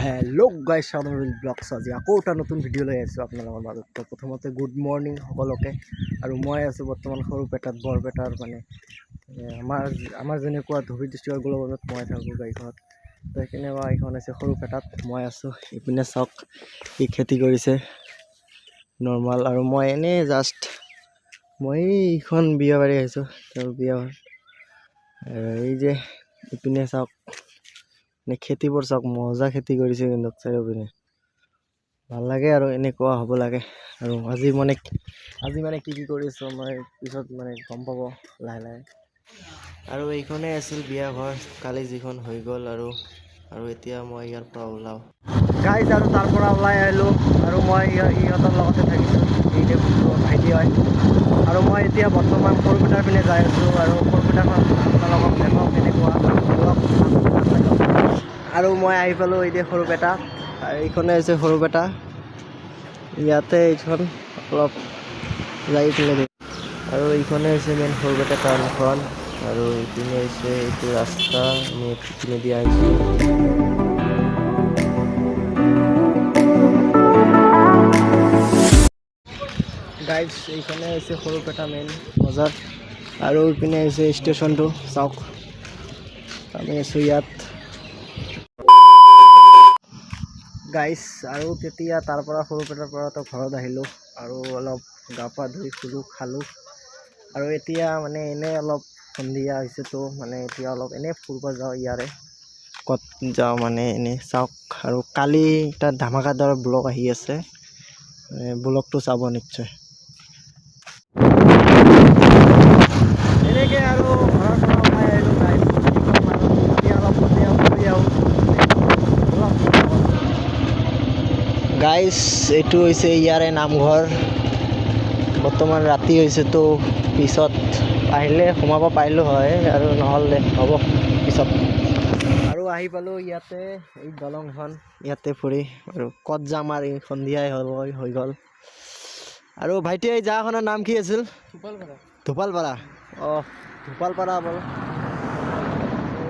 Hello guys साधारण blogs आज আকৌ এটা নতুন ভিডিঅ' লৈ আহিছোঁ আপোনালোকৰ মাজত। তো প্ৰথমতে গুড মৰ্নিং সকলোকে। আৰু মই আছোঁ বৰ্তমান সৰুপেটাত বৰপেটাৰ মানে আমাৰ যেনেকুৱা ধুবুৰী ডিষ্ট্ৰিক্টৰ গোলগত মই থাকোঁ গাড়ীখনত। তো সেইকাৰণে এইখন আছে সৰুপেটাত মই আছোঁ। ইপিনে চাওক কি খেতি কৰিছে নৰ্মাল। আৰু মই এনেই জাষ্ট মই এইখন বিয়া বাৰী আহিছোঁ তেওঁৰ বিয়া এই যে ইপিনে চাওক খেতিবোৰ চাওক মজা খেতি কৰিছে কিন্তু চাৰিওপিনে ভাল লাগে আৰু এনেকুৱা হ'ব লাগে। আৰু আজি মানে কি কৰিছোঁ মই পিছত মানে গম পাব লাহে লাহে। আৰু এইখনেই আছিল বিয়া ঘৰ কালি যিখন হৈ গ'ল। আৰু এতিয়া মই ইয়াৰ পৰা ওলাওঁ গাইজ। আৰু তাৰ পৰা ওলাই আহিলোঁ আৰু মই ইহঁতৰ লগতে থাকিছোঁ। এইটো ভাইটি হয়। আৰু মই এতিয়া বৰ্তমান সৰুপেটাৰ পিনে যাই আছোঁ। আৰু সৰুপেটাখন আপোনালোকক দেখাওঁ কেনেকুৱা। আৰু মই আহি পালোঁ এতিয়া সৰুপেটা। আৰু এইখনে হৈছে সৰুপেটা। ইয়াতে এইখন অলপ যাই পিনে দিম। আৰু এইখনে হৈছে মেইন সৰুপেটা টাউনখন। আৰু এইপিনে হৈছে এইটো ৰাস্তা আমি এইপিনে দি আহিছোঁ। গাইজ এইখনে হৈছে সৰুপেটা মেইন বজাৰ। আৰু এইপিনে হৈছে ষ্টেচনটো চাওক আমি আছোঁ ইয়াত গাইজ। আৰু তেতিয়া তাৰ পৰা সৰুপেটাৰ পৰা তো ঘৰত আহিলোঁ আৰু অলপ গা পা ধুই শুলোঁ খালোঁ। আৰু এতিয়া মানে এনেই অলপ সন্ধিয়া হৈছে তো মানে এতিয়া অলপ এনেই ফুৰিব যাওঁ ইয়াৰে ক'ত যাওঁ মানে এনেই চাওক। আৰু কালি এটা ধামাকাদাৰ ব্লগ আহি আছে ব্লগটো চাব নিশ্চয়। এনেকৈ আৰু ঘৰৰ পৰা ওলাই আহিলোঁ গাইজ। এতিয়া অলপ সন্ধিয়া ফুৰি আহোঁ গাইজ। এইটো হৈছে ইয়াৰে নামঘৰ। বৰ্তমান ৰাতি হৈছে তো পিছত আহিলে সোমাব পাৰিলোঁ হয় আৰু নহ'লে হ'ব পিছত। আৰু আহি পালোঁ ইয়াতে এই দলংখন ইয়াতে ফুৰি। আৰু ক'ত যাম আৰু এই সন্ধিয়াই হৈ গ'ল। আৰু ভাইটি এই জাগাখনৰ নাম কি আছিল? ধোপালপাৰা। অঁ ধোপালপাৰা বল।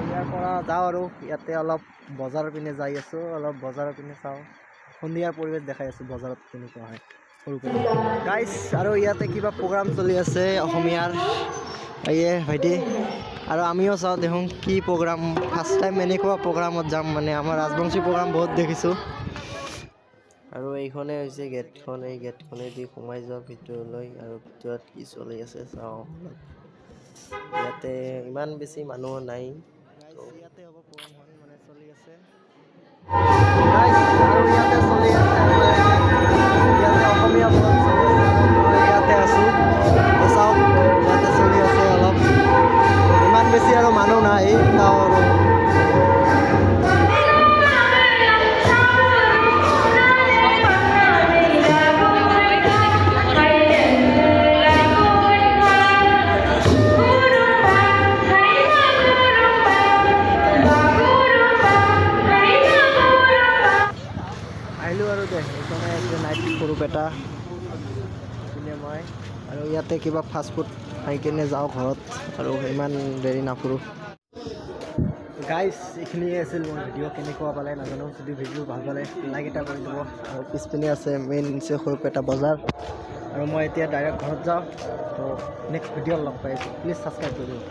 ইয়াৰ পৰা যাওঁ আৰু ইয়াতে অলপ বজাৰৰ পিনে যাই আছোঁ। অলপ বজাৰৰ পিনে চাওঁ সন্ধিয়াৰ পৰিৱেশ দেখাই আছোঁ বজাৰত কেনেকুৱা হয় সৰুপেটা গাইজ। আৰু ইয়াতে কিবা প্ৰগ্ৰাম চলি আছে অসমীয়াৰ এই ভাইটি। আৰু আমিও চাওঁ দেখোন কি প্ৰগ্ৰাম। ফাৰ্ষ্ট টাইম এনেকুৱা প্ৰগ্ৰামত যাম মানে আমাৰ ৰাজবংশী প্ৰগ্ৰাম বহুত দেখিছোঁ। আৰু এইখনে হৈছে গেটখন। এই গেটখনেদি সোমাই যাওঁ ভিতৰলৈ। আৰু ভিতৰত কি চলি আছে চাওঁ। ইয়াতে ইমান বেছি মানুহ নাই। ইয়াতে হ'ব প্ৰগ্ৰামখন মানে চলি আছে। আৰু ইয়াতে চলি আছে ইয়াতে অসমীয়া প্ৰগ্ৰাম চলি আছে। মই ইয়াতে আছোঁ চাওক ইয়াতে চলি আছে অলপ ইমান বেছি আৰু মানুহ নাই তাও আৰু আহিলোঁ আৰু দে এইখনে আছে নাইট সৰুপেটা পিনে মই। আৰু ইয়াতে কিবা ফাষ্টফুড খাই কিনে যাওঁ ঘৰত আৰু ইমান দেৰি নাফুৰোঁ গাইজ। এইখিনিয়ে আছিল মোৰ ভিডিঅ'। কেনেকুৱা পালে নাজানো। যদি ভিডিঅ' ভাল পালে লাইক এটা কৰি দিব। আৰু পিছপিনে আছে মেইন হৈছে সৰুপেটা বজাৰ। আৰু মই এতিয়া ডাইৰেক্ট ঘৰত যাওঁ। তো নেক্সট ভিডিঅ'ত লগ পাই আছোঁ। প্লিজ ছাবস্ক্ৰাইব কৰি দিব।